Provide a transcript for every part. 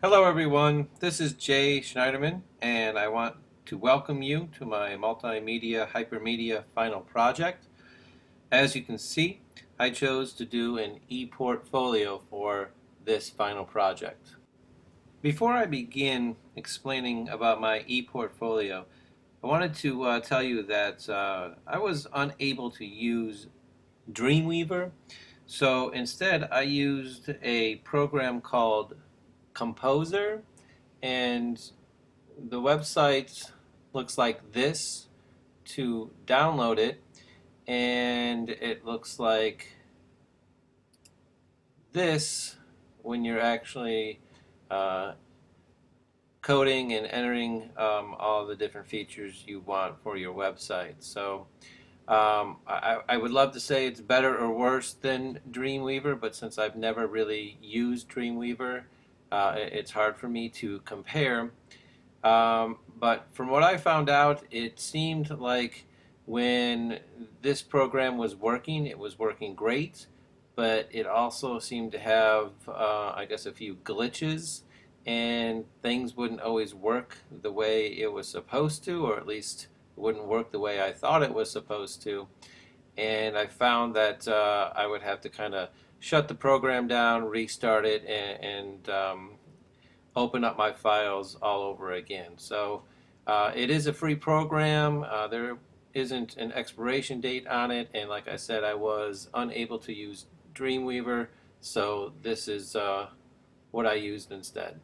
Hello everyone, this is Jay Schneiderman and I want to welcome you to my Multimedia Hypermedia final project. As you can see, I chose to do an ePortfolio for this final project. Before I begin explaining about my ePortfolio, I wanted to tell you that I was unable to use Dreamweaver, so instead I used a program called Composer, and the website looks like this to download it, and it looks like this when you're actually uh, coding and entering all the different features you want for your website. So I would love to say it's better or worse than Dreamweaver, but since I've never really used Dreamweaver, it's hard for me to compare. But from what I found out, it seemed like when this program was working, it was working great, but it also seemed to have, I guess, a few glitches, and things wouldn't always work the way it was supposed to, or at least wouldn't work the way I thought it was supposed to. And I found that I would have to kind of shut the program down, restart it, and open up my files all over again. So it is a free program. There isn't an expiration date on it, and like I said, I was unable to use Dreamweaver, so this is what I used instead.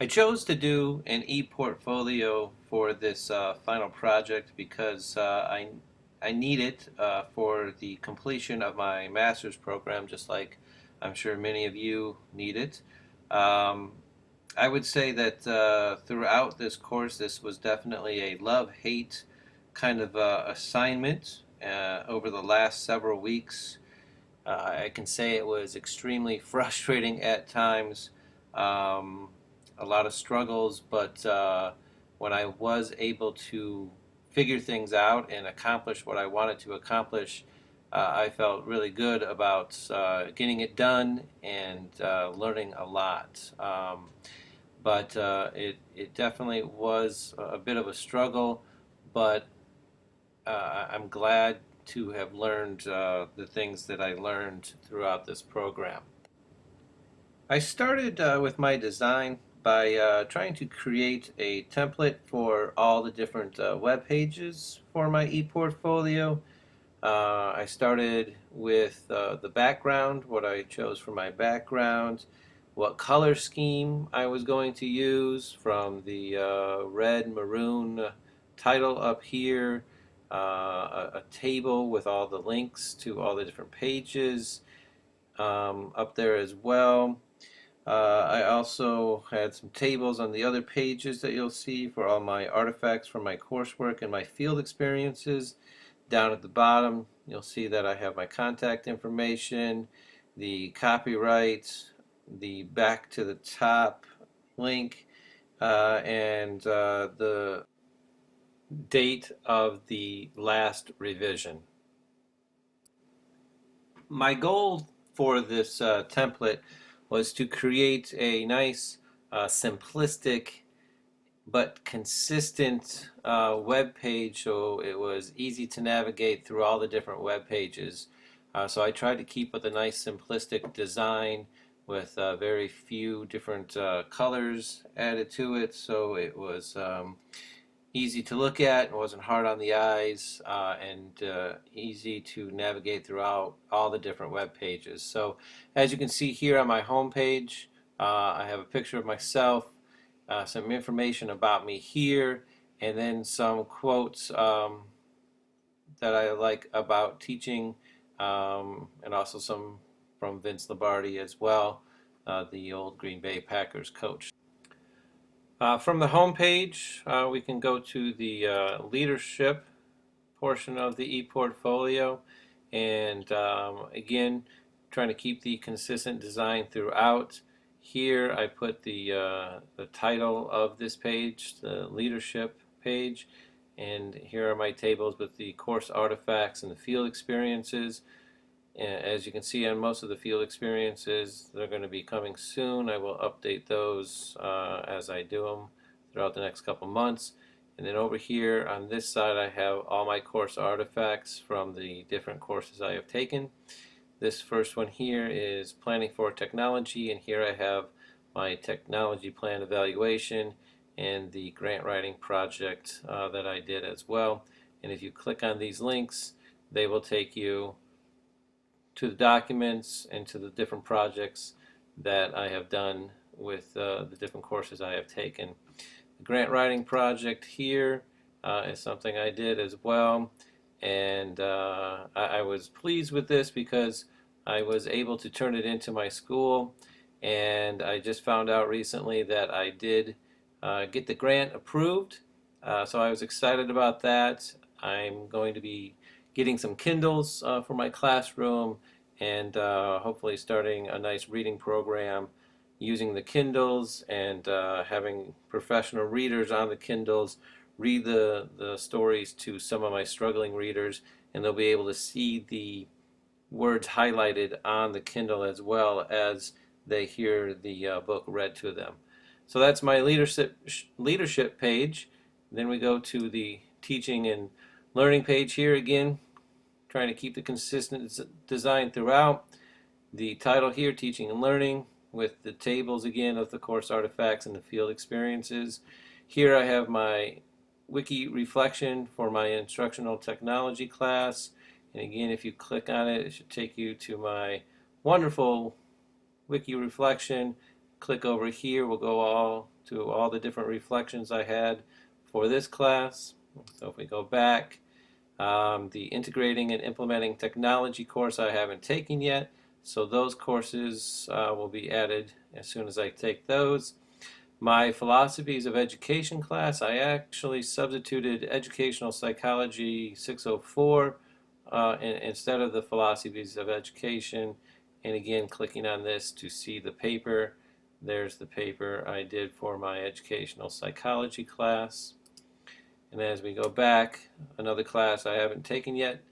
I chose to do an ePortfolio for this final project because I need it for the completion of my master's program, just like I'm sure many of you need it. Um, I would say that throughout this course, this was definitely a love-hate kind of assignment over the last several weeks. I can say it was extremely frustrating at times, a lot of struggles, but when I was able to figure things out and accomplish what I wanted to accomplish, I felt really good about getting it done and learning a lot. But it definitely was a bit of a struggle, but I'm glad to have learned the things that I learned throughout this program. I started with my design by trying to create a template for all the different web pages for my ePortfolio. I started with the background, what I chose for my background, what color scheme I was going to use from the red maroon title up here, a table with all the links to all the different pages up there as well. I also had some tables on the other pages that you'll see for all my artifacts from my coursework and my field experiences. Down at the bottom, you'll see that I have my contact information, the copyright, the back to the top link, and the date of the last revision. My goal for this template was to create a nice, simplistic, but consistent web page so it was easy to navigate through all the different web pages. So I tried to keep with a nice simplistic design with very few different colors added to it, so it was easy to look at, it wasn't hard on the eyes, and easy to navigate throughout all the different web pages. So as you can see here on my home page, I have a picture of myself, some information about me here, and then some quotes that I like about teaching, and also some from Vince Lombardi as well, the old Green Bay Packers coach. From the home page, we can go to the leadership portion of the ePortfolio, and again, trying to keep the consistent design throughout. Here I put the title of this page, the leadership page, and here are my tables with the course artifacts and the field experiences. As you can see on most of the field experiences, they're going to be coming soon. I will update those as I do them throughout the next couple months. And then over here on this side, I have all my course artifacts from the different courses I have taken. This first one here is Planning for Technology, and here I have my technology plan evaluation and the grant writing project that I did as well. And if you click on these links, they will take you to the documents and to the different projects that I have done with the different courses I have taken. The grant writing project here is something I did as well, and I was pleased with this because I was able to turn it into my school, and I just found out recently that I did get the grant approved, so I was excited about that. I'm going to be getting some Kindles for my classroom, and hopefully starting a nice reading program using the Kindles, and having professional readers on the Kindles read the stories to some of my struggling readers, and they'll be able to see the words highlighted on the Kindle as well as they hear the book read to them. So that's my leadership page. Then we go to the teaching and learning page here again, trying to keep the consistent design throughout. The title here, Teaching and Learning, with the tables again of the course artifacts and the field experiences. Here I have my wiki reflection for my instructional technology class, and again, if you click on it, it should take you to my wonderful wiki reflection. Click over here, we'll go all to all the different reflections I had for this class. So if we go back, the integrating and implementing technology course I haven't taken yet, so those courses will be added as soon as I take those. My philosophies of education class, I actually substituted educational psychology 604 instead of the philosophies of education. And again, clicking on this to see the paper. There's the paper I did for my educational psychology class. And as we go back, another class I haven't taken yet,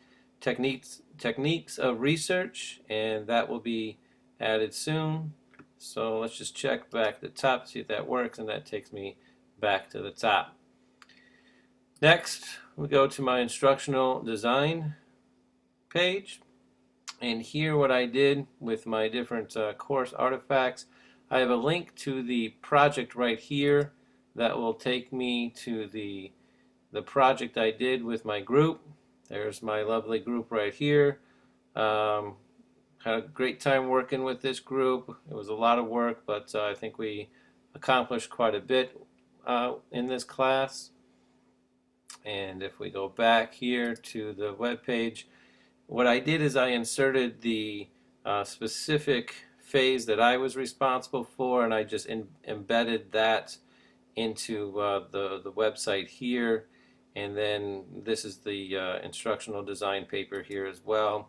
techniques of research, and that will be added soon. So let's just check back at the top to see if that works, and that takes me back to the top. Next, we go to my instructional design page, and here what I did with my different course artifacts, I have a link to the project right here that will take me to the project I did with my group. There's my lovely group right here. Had a great time working with this group. It was a lot of work, but I think we accomplished quite a bit in this class. And if we go back here to the web page, what I did is I inserted the specific phase that I was responsible for, and I just embedded that into the website here. And then this is the instructional design paper here as well.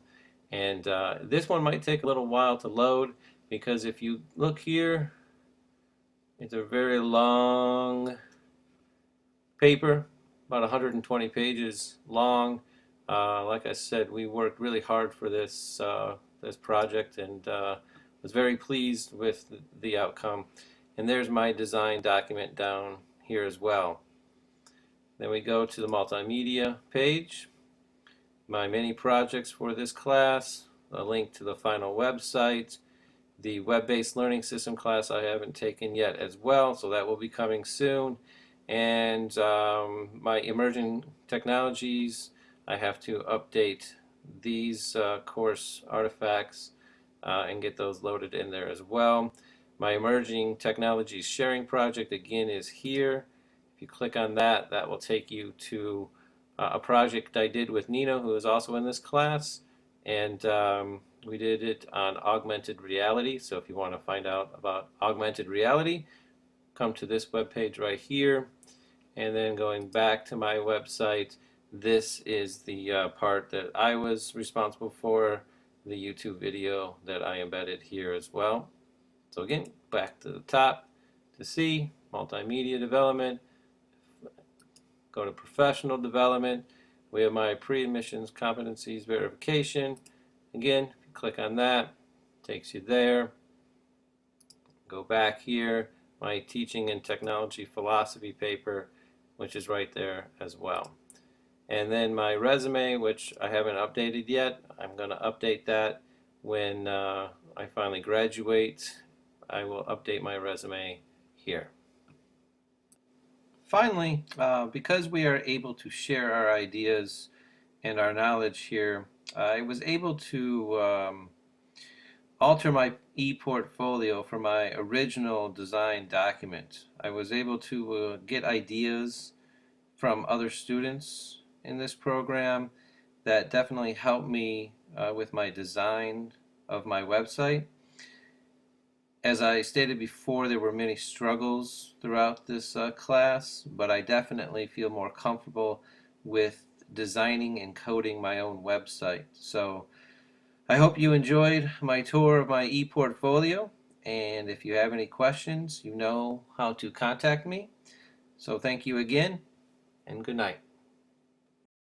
And this one might take a little while to load, because if you look here, it's a very long paper, about 120 pages long. Like I said, we worked really hard for this project, and was very pleased with the outcome. And there's my design document down here as well. Then we go to the multimedia page, my mini projects for this class, a link to the final website, the web-based learning system class I haven't taken yet as well, so that will be coming soon, and my emerging technologies, I have to update these course artifacts and get those loaded in there as well. My emerging technologies sharing project again is here. If you click on that, that will take you to a project I did with Nina, who is also in this class, and we did it on augmented reality. So if you want to find out about augmented reality, come to this webpage right here, and then going back to my website, this is the part that I was responsible for, the YouTube video that I embedded here as well. So again, back to the top to see multimedia development. Go to professional development. We have my pre-admissions competencies verification. Again, if you click on that, takes you there. Go back here, my teaching and technology philosophy paper, which is right there as well. And then my resume, which I haven't updated yet. I'm going to update that when I finally graduate. I will update my resume here. Finally, because we are able to share our ideas and our knowledge here, I was able to alter my ePortfolio for my original design document. I was able to get ideas from other students in this program that definitely helped me with my design of my website. As I stated before, there were many struggles throughout this class, but I definitely feel more comfortable with designing and coding my own website. So I hope you enjoyed my tour of my ePortfolio, and if you have any questions, you know how to contact me. So thank you again, and good night.